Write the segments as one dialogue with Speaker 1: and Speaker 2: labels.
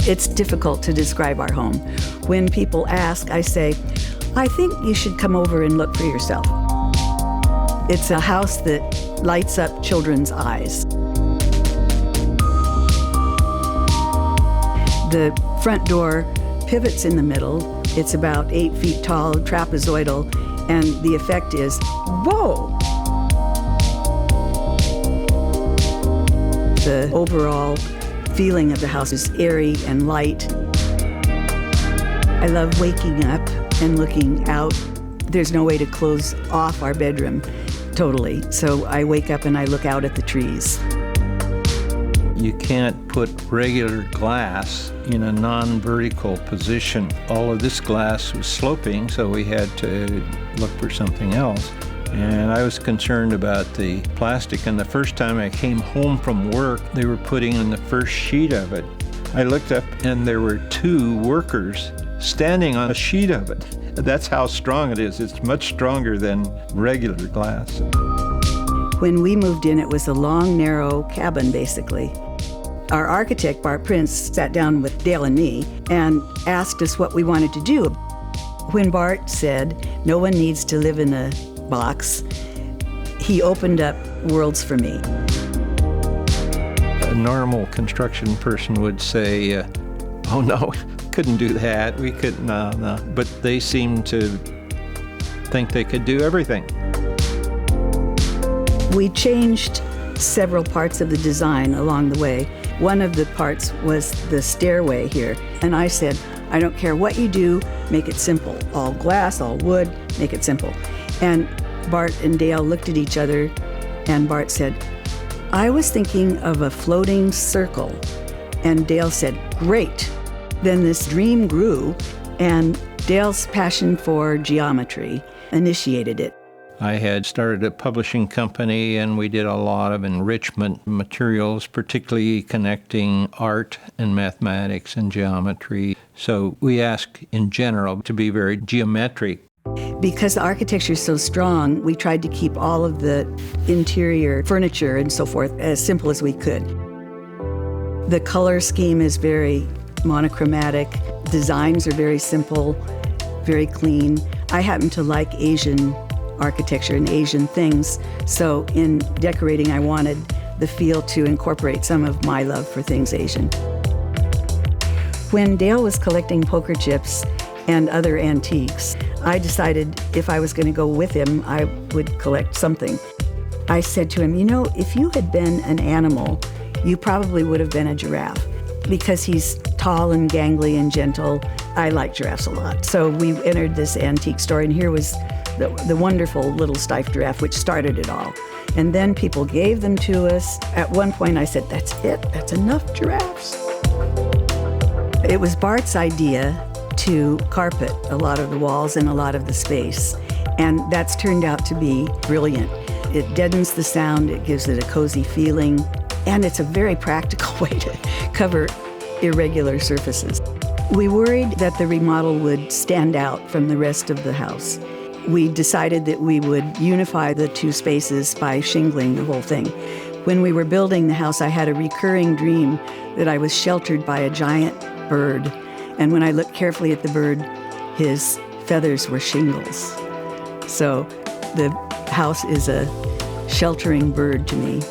Speaker 1: It's difficult to describe our home. When people ask, I say, I think you should come over and look for yourself. It's a house that lights up children's eyes. The front door pivots in the middle. It's about 8 feet tall, trapezoidal, and the effect is, whoa! The overall feeling of the house is airy and light. I love waking up and looking out. There's no way to close off our bedroom totally, so I wake up and I look out at the trees.
Speaker 2: You can't put regular glass in a non-vertical position. All of this glass was sloping, so we had to look for something else. And I was concerned about the plastic, and the first time I came home from work, they were putting in the first sheet of it. I looked up and there were 2 workers standing on a sheet of it. That's how strong it is. It's much stronger than regular glass.
Speaker 1: When we moved in, it was a long, narrow cabin, basically. Our architect, Bart Prince, sat down with Dale and me and asked us what we wanted to do. When Bart said, no one needs to live in a box, he opened up worlds for me.
Speaker 2: A normal construction person would say, oh no, couldn't do that, we couldn't, no. But they seemed to think they could do everything.
Speaker 1: We changed several parts of the design along the way. One of the parts was the stairway here, and I said, I don't care what you do, make it simple. All glass, all wood, make it simple. And Bart and Dale looked at each other, and Bart said, I was thinking of a floating circle. And Dale said, great. Then this dream grew, and Dale's passion for geometry initiated it.
Speaker 2: I had started a publishing company, and we did a lot of enrichment materials, particularly connecting art and mathematics and geometry. So we ask in general to be very geometric.
Speaker 1: Because the architecture is so strong, we tried to keep all of the interior furniture and so forth as simple as we could. The color scheme is very monochromatic. Designs are very simple, very clean. I happen to like Asian architecture and Asian things, so in decorating I wanted the feel to incorporate some of my love for things Asian. When Dale was collecting poker chips and other antiques, I decided if I was going to go with him, I would collect something. I said to him, you know, if you had been an animal, you probably would have been a giraffe. Because he's tall and gangly and gentle, I like giraffes a lot. So we entered this antique store, and here was the wonderful little stiff giraffe, which started it all. And then people gave them to us. At one point I said, that's it, that's enough giraffes. It was Bart's idea to carpet a lot of the walls and a lot of the space. And that's turned out to be brilliant. It deadens the sound, it gives it a cozy feeling, and it's a very practical way to cover irregular surfaces. We worried that the remodel would stand out from the rest of the house. We decided that we would unify the 2 spaces by shingling the whole thing. When we were building the house, I had a recurring dream that I was sheltered by a giant bird. And when I looked carefully at the bird, his feathers were shingles. So the house is a sheltering bird to me.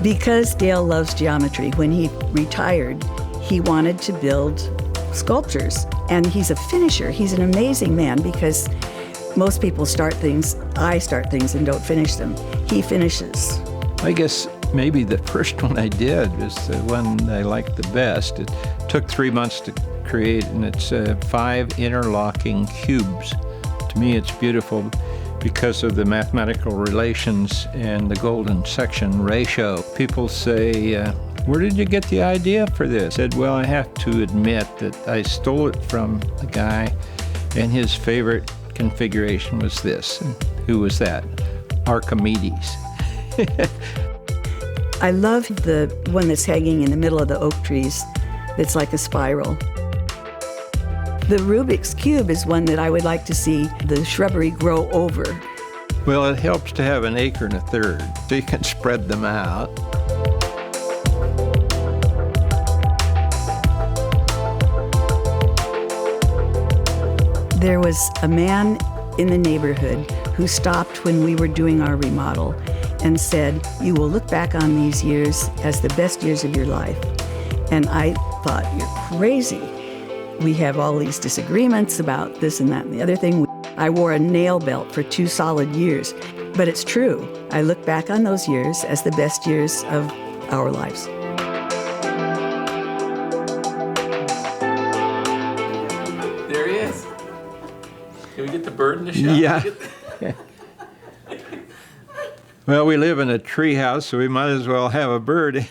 Speaker 1: Because Dale loves geometry, when he retired, he wanted to build sculptures. And he's a finisher. He's an amazing man because most people start things, I start things and don't finish them. He finishes.
Speaker 2: I guess maybe the first one I did was the one I liked the best. It took 3 months to create, and it's 5 interlocking cubes. To me, it's beautiful because of the mathematical relations and the golden section ratio. People say, where did you get the idea for this? I said, well, I have to admit that I stole it from a guy, and his favorite configuration was this. And who was that? Archimedes.
Speaker 1: I love the one that's hanging in the middle of the oak trees that's like a spiral. The Rubik's Cube is one that I would like to see the shrubbery grow over.
Speaker 2: Well, it helps to have 1 1/3 acres, so you can spread them out.
Speaker 1: There was a man in the neighborhood who stopped when we were doing our remodel and said, "You will look back on these years as the best years of your life." And I thought, "You're crazy. We have all these disagreements about this and that and the other thing." I wore a nail belt for 2 solid years, but it's true. I look back on those years as the best years of our lives.
Speaker 3: There he is. Can we get the bird in the shot?
Speaker 2: Yeah. Well, we live in a tree house, so we might as well have a bird.